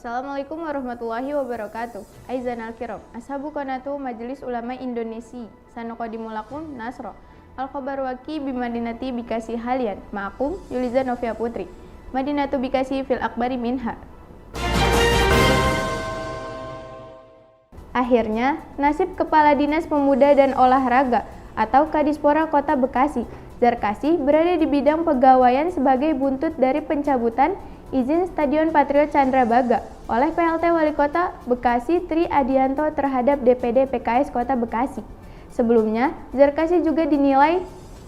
Assalamualaikum warahmatullahi wabarakatuh. Aizan al-kiram, ashabu qanatu Majelis Ulama Indonesia, sanuqadimu lakum nasro. Al-khabar waki bimadinati bikasi halian, ma'akum Yuliza Novia Putri. Madinatu bikasi fil akbari minha. Akhirnya, nasib Kepala Dinas Pemuda dan Olahraga atau Kadispora Kota Bekasi, Zarkasi, berada di bidang pegawaian sebagai buntut dari pencabutan izin Stadion Patriot Candrabaga oleh PLT Wali Kota Bekasi Tri Adianto terhadap DPD PKS Kota Bekasi. Sebelumnya, Zarkasi juga dinilai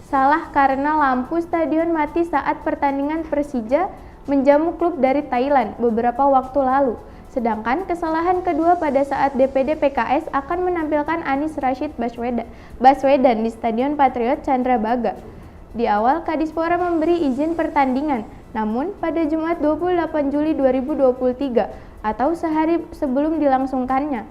salah karena lampu stadion mati saat pertandingan Persija menjamu klub dari Thailand beberapa waktu lalu. Sedangkan kesalahan kedua pada saat DPD PKS akan menampilkan Anies Rashid Baswedan di Stadion Patriot Candrabaga. Di awal, Kadispora memberi izin pertandingan, namun pada Jumat 28 Juli 2023 atau sehari sebelum dilangsungkannya,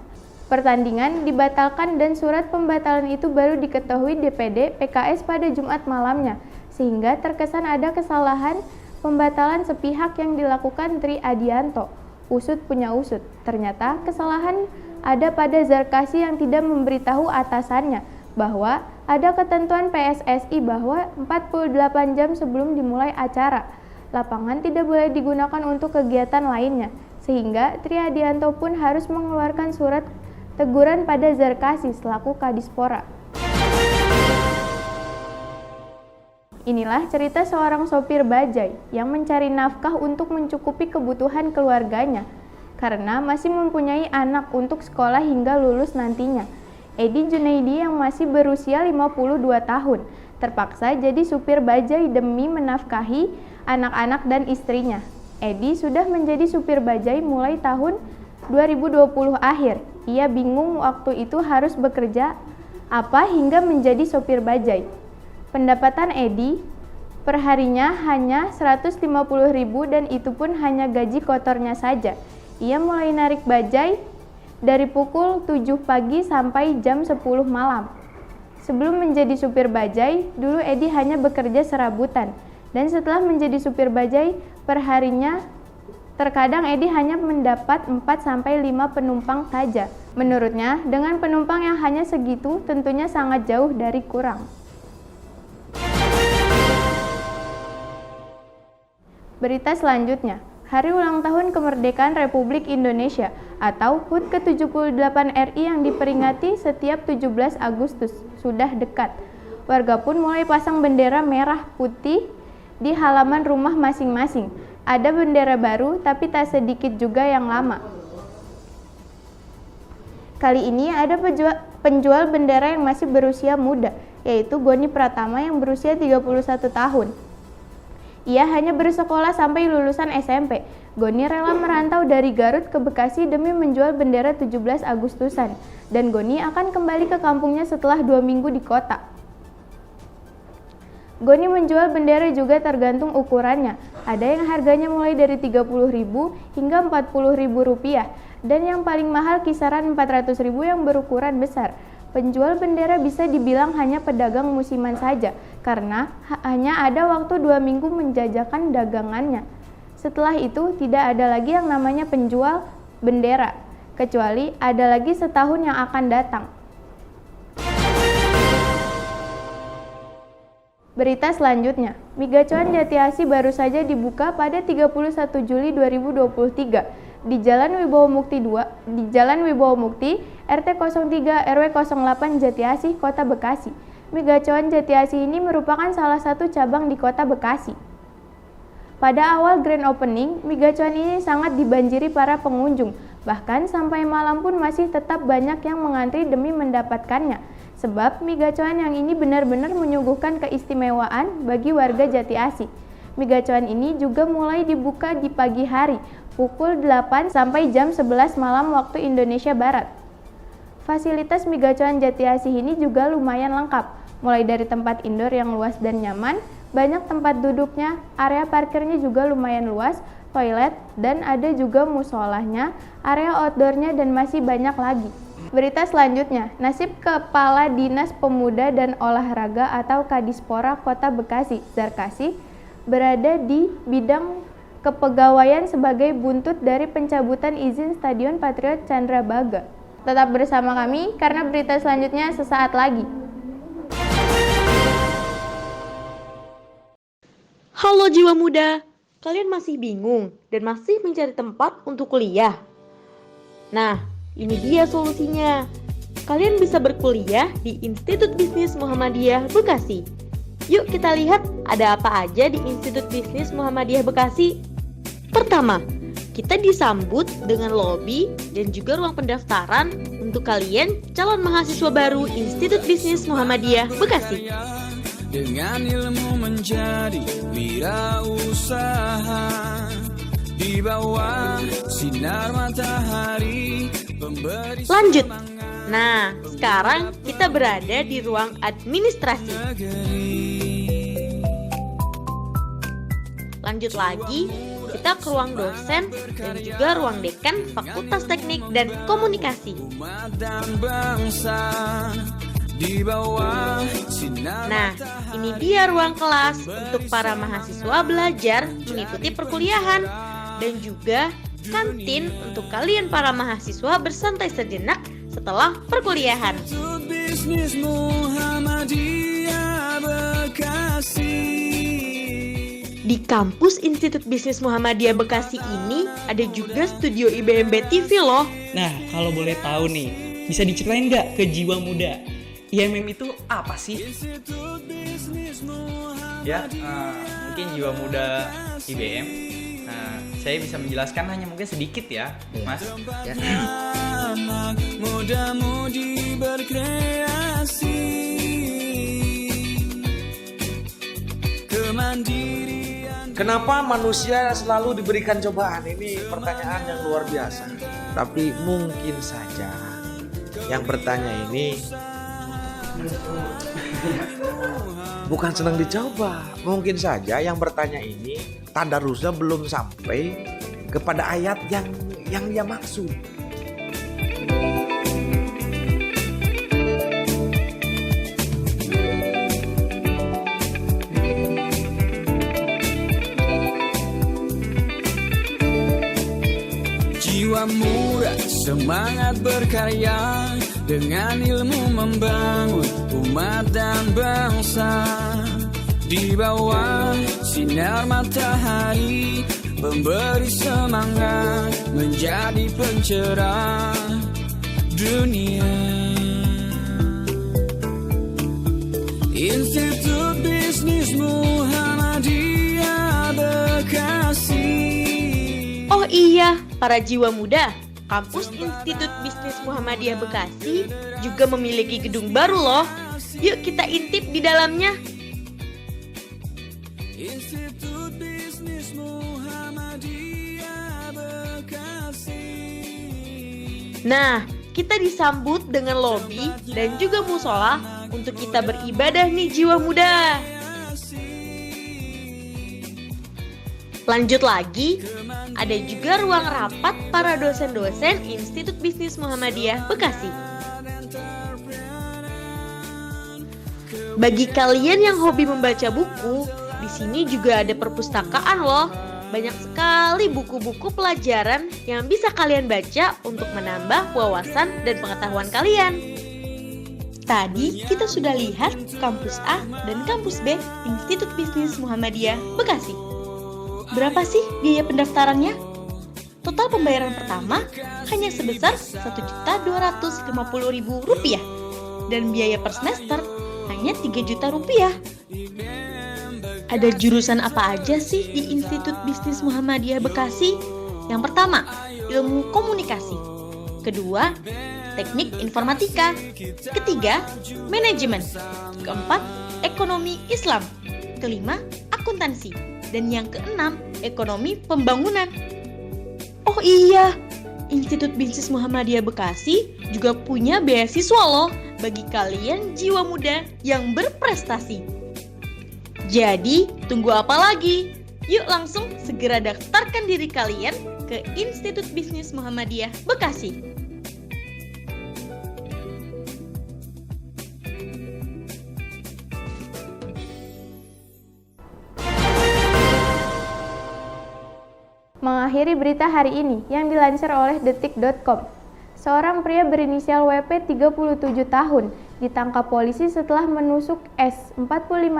pertandingan dibatalkan dan surat pembatalan itu baru diketahui DPD PKS pada Jumat malamnya, sehingga terkesan ada kesalahan pembatalan sepihak yang dilakukan Tri Adianto. Usut punya usut, ternyata kesalahan ada pada Zarkasi yang tidak memberitahu atasannya bahwa ada ketentuan PSSI bahwa 48 jam sebelum dimulai acara, lapangan tidak boleh digunakan untuk kegiatan lainnya, sehingga Tri Adianto pun harus mengeluarkan surat teguran pada Zarkasi selaku Kadispora. Inilah cerita seorang sopir bajai yang mencari nafkah untuk mencukupi kebutuhan keluarganya karena masih mempunyai anak untuk sekolah hingga lulus nantinya. Edi Junaidi yang masih berusia 52 tahun terpaksa jadi supir bajai demi menafkahi anak-anak dan istrinya. Edi sudah menjadi supir bajai mulai tahun 2020 akhir. Ia bingung waktu itu harus bekerja apa hingga menjadi sopir bajai. Pendapatan Edi perharinya hanya 150.000 dan itu pun hanya gaji kotornya saja. Ia mulai narik bajai dari pukul 7 pagi sampai jam 10 malam. Sebelum menjadi supir bajai, dulu Edi hanya bekerja serabutan. Dan setelah menjadi supir bajai, perharinya terkadang Edi hanya mendapat 4-5 penumpang saja. Menurutnya, dengan penumpang yang hanya segitu tentunya sangat jauh dari kurang. Berita selanjutnya, Hari Ulang Tahun Kemerdekaan Republik Indonesia atau HUT ke-78 RI yang diperingati setiap 17 Agustus sudah dekat. Warga pun mulai pasang bendera merah putih di halaman rumah masing-masing. Ada bendera baru tapi tak sedikit juga yang lama. Kali ini ada penjual bendera yang masih berusia muda, yaitu Goni Pratama yang berusia 31 tahun. Ia hanya bersekolah sampai lulusan SMP. Goni rela merantau dari Garut ke Bekasi demi menjual bendera 17 Agustusan. Dan Goni akan kembali ke kampungnya setelah 2 minggu di kota. Goni menjual bendera juga tergantung ukurannya. Ada yang harganya mulai dari Rp30.000 hingga Rp40.000. Dan yang paling mahal kisaran Rp400.000 yang berukuran besar. Penjual bendera bisa dibilang hanya pedagang musiman saja, karena hanya ada waktu 2 minggu menjajakan dagangannya. Setelah itu tidak ada lagi yang namanya penjual bendera, kecuali ada lagi setahun yang akan datang. Berita selanjutnya, Migacuan Jati Asih baru saja dibuka pada 31 Juli 2023 di Jalan Wibowo Mukti, RT 03 RW 08 Jati Asih, Kota Bekasi. Migacuan Jati Asih ini merupakan salah satu cabang di Kota Bekasi. Pada awal grand opening, Migacuan ini sangat dibanjiri para pengunjung. Bahkan sampai malam pun masih tetap banyak yang mengantri demi mendapatkannya. Sebab Migacuan yang ini benar-benar menyuguhkan keistimewaan bagi warga Jati Asih. Migacuan ini juga mulai dibuka di pagi hari, pukul 8 sampai jam 11 malam waktu Indonesia Barat. Fasilitas Migacuan Jati Asih ini juga lumayan lengkap, mulai dari tempat indoor yang luas dan nyaman, banyak tempat duduknya, area parkirnya juga lumayan luas, toilet, dan ada juga musolahnya, area outdoornya, dan masih banyak lagi. Berita selanjutnya, nasib Kepala Dinas Pemuda dan Olahraga atau Kadispora Kota Bekasi, Zarkasi, berada di bidang kepegawaian sebagai buntut dari pencabutan izin Stadion Patriot Candrabaga. Tetap bersama kami karena berita selanjutnya sesaat lagi. Halo jiwa muda, kalian masih bingung dan masih mencari tempat untuk kuliah? Nah, ini dia solusinya. Kalian bisa berkuliah di Institut Bisnis Muhammadiyah Bekasi. Yuk kita lihat ada apa aja di Institut Bisnis Muhammadiyah Bekasi. Pertama, kita disambut dengan lobi dan juga ruang pendaftaran untuk kalian calon mahasiswa baru Institut Bisnis Muhammadiyah Bekasi. Dengan ilmu menjadi wirausaha di bawah sinar matahari pemberi. Lanjut. Nah, sekarang kita berada di ruang administrasi. Lanjut lagi, kita ke ruang dosen dan juga ruang dekan Fakultas Teknik dan Komunikasi. Nah, ini dia ruang kelas untuk para mahasiswa belajar mengikuti perkuliahan dan juga kantin untuk kalian para mahasiswa bersantai sejenak setelah perkuliahan. Di kampus Institut Bisnis Muhammadiyah Bekasi ini ada juga studio IBMB TV loh. Nah, kalau boleh tahu nih, bisa diceritain nggak ke jiwa muda? IMM itu apa sih? Ya, mungkin jiwa muda IBM. Saya bisa menjelaskan hanya mungkin sedikit ya, Mas. Ya. Muda-mudi berkreasi, kemandirian. Kenapa manusia selalu diberikan cobaan? Ini pertanyaan yang luar biasa. Tapi mungkin saja yang bertanya ini bukan senang dicoba. Mungkin saja yang bertanya ini tadarusnya belum sampai kepada ayat yang dia maksud. Jiwa muda semangat berkarya, dengan ilmu membangun umat dan bangsa. Di bawah sinar matahari memberi semangat, menjadi pencerah dunia. Institut Bisnis Muhammadiyah Bekasi. Oh iya, para jiwa muda, kampus Institut Bisnis Muhammadiyah Bekasi juga memiliki gedung baru loh. Yuk kita intip di dalamnya. Institut Bisnis Muhammadiyah Bekasi. Nah, kita disambut dengan lobi dan juga musola untuk kita beribadah nih jiwa muda. Lanjut lagi, ada juga ruang rapat para dosen-dosen Institut Bisnis Muhammadiyah Bekasi. Bagi kalian yang hobi membaca buku, di sini juga ada perpustakaan loh. Banyak sekali buku-buku pelajaran yang bisa kalian baca untuk menambah wawasan dan pengetahuan kalian. Tadi kita sudah lihat kampus A dan kampus B Institut Bisnis Muhammadiyah Bekasi. Berapa sih biaya pendaftarannya? Total pembayaran pertama hanya sebesar Rp1.250.000 dan biaya per semester hanya Rp3.000.000. Ada jurusan apa aja sih di Institut Bisnis Muhammadiyah Bekasi? Yang pertama, ilmu komunikasi. Kedua, teknik informatika. Ketiga, manajemen. Keempat, ekonomi Islam. Kelima, akuntansi. Dan yang keenam, ekonomi pembangunan. Oh iya, Institut Bisnis Muhammadiyah Bekasi juga punya beasiswa loh bagi kalian jiwa muda yang berprestasi. Jadi, tunggu apa lagi? Yuk langsung segera daftarkan diri kalian ke Institut Bisnis Muhammadiyah Bekasi. Mengakhiri berita hari ini yang dilansir oleh detik.com. Seorang pria berinisial WP 37 tahun ditangkap polisi setelah menusuk S 45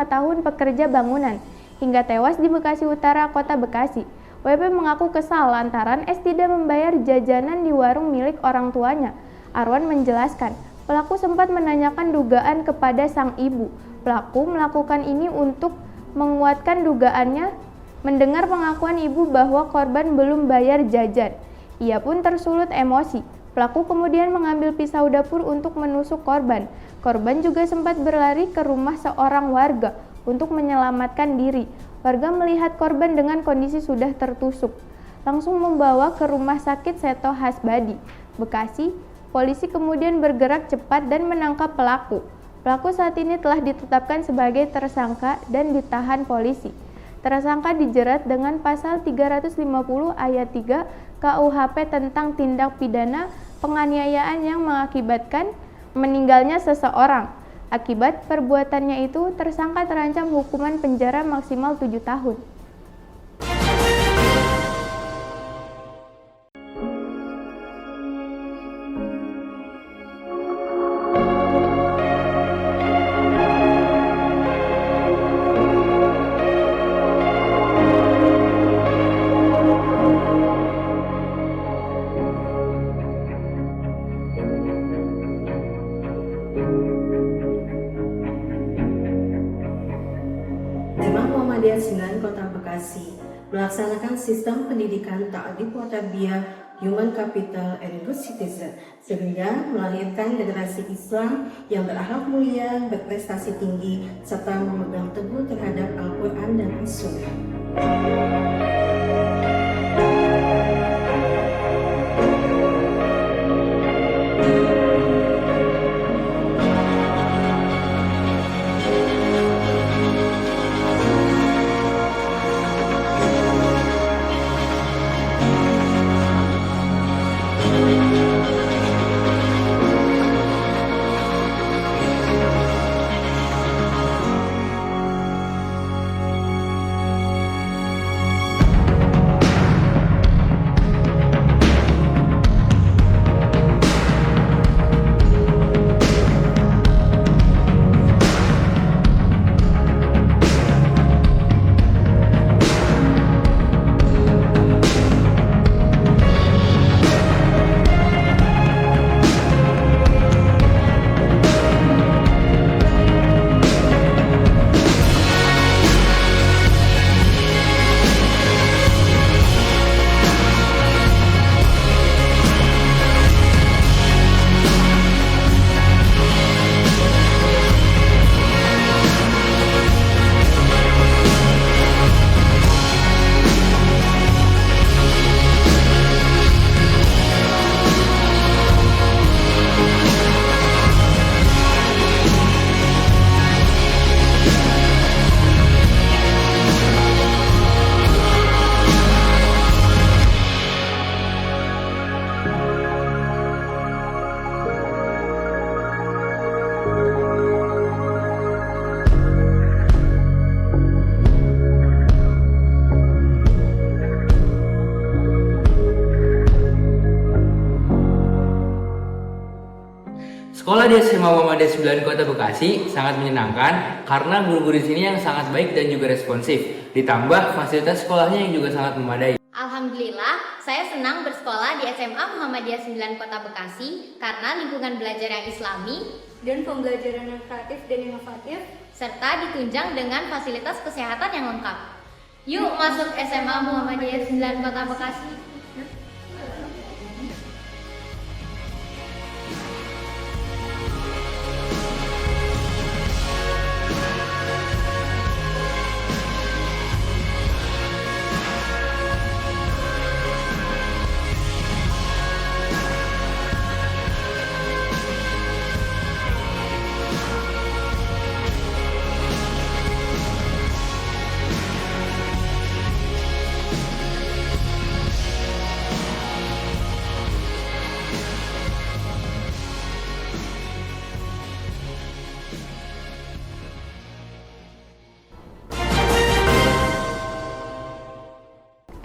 tahun pekerja bangunan hingga tewas di Bekasi Utara, Kota Bekasi. WP mengaku kesal lantaran S tidak membayar jajanan di warung milik orang tuanya. Arwan menjelaskan, pelaku sempat menanyakan dugaan kepada sang ibu. Pelaku melakukan ini untuk menguatkan dugaannya mendengar pengakuan ibu bahwa korban belum bayar jajan. Ia pun tersulut emosi. Pelaku kemudian mengambil pisau dapur untuk menusuk korban. Korban juga sempat berlari ke rumah seorang warga untuk menyelamatkan diri. Warga melihat korban dengan kondisi sudah tertusuk, langsung membawa ke Rumah Sakit Seto Hasbadi, Bekasi. Polisi kemudian bergerak cepat dan menangkap pelaku. Pelaku saat ini telah ditetapkan sebagai tersangka dan ditahan polisi. Tersangka dijerat dengan pasal 350 ayat 3 KUHP tentang tindak pidana penganiayaan yang mengakibatkan meninggalnya seseorang. Akibat perbuatannya itu, tersangka terancam hukuman penjara maksimal 7 tahun. SMA Muhammadiyah 9 Kota Bekasi melaksanakan sistem pendidikan ta'adib wa tarbiyah Human Capital and Good Citizen sehingga melahirkan generasi Islam yang berakhlak mulia, berprestasi tinggi, serta memegang teguh terhadap Al-Quran dan As-Sunnah. Sekolah di SMA Muhammadiyah 9 Kota Bekasi sangat menyenangkan karena guru-guru di sini yang sangat baik dan juga responsif. Ditambah fasilitas sekolahnya yang juga sangat memadai. Alhamdulillah, saya senang bersekolah di SMA Muhammadiyah 9 Kota Bekasi karena lingkungan belajar yang islami dan pembelajaran yang kreatif dan inovatif serta ditunjang dengan fasilitas kesehatan yang lengkap. Yuk masuk SMA Muhammadiyah 9 Kota Bekasi.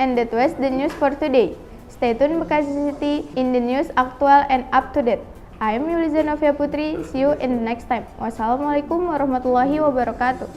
And that was the news for today. Stay tuned Bekasi City in the news actual and up to date. I am Yuliza Novia Putri. See you in the next time. Wassalamualaikum warahmatullahi wabarakatuh.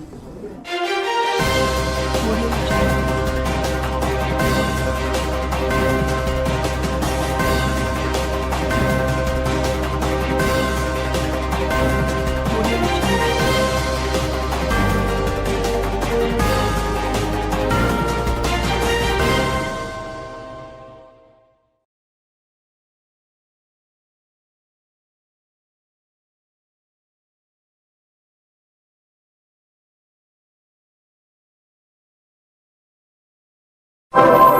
You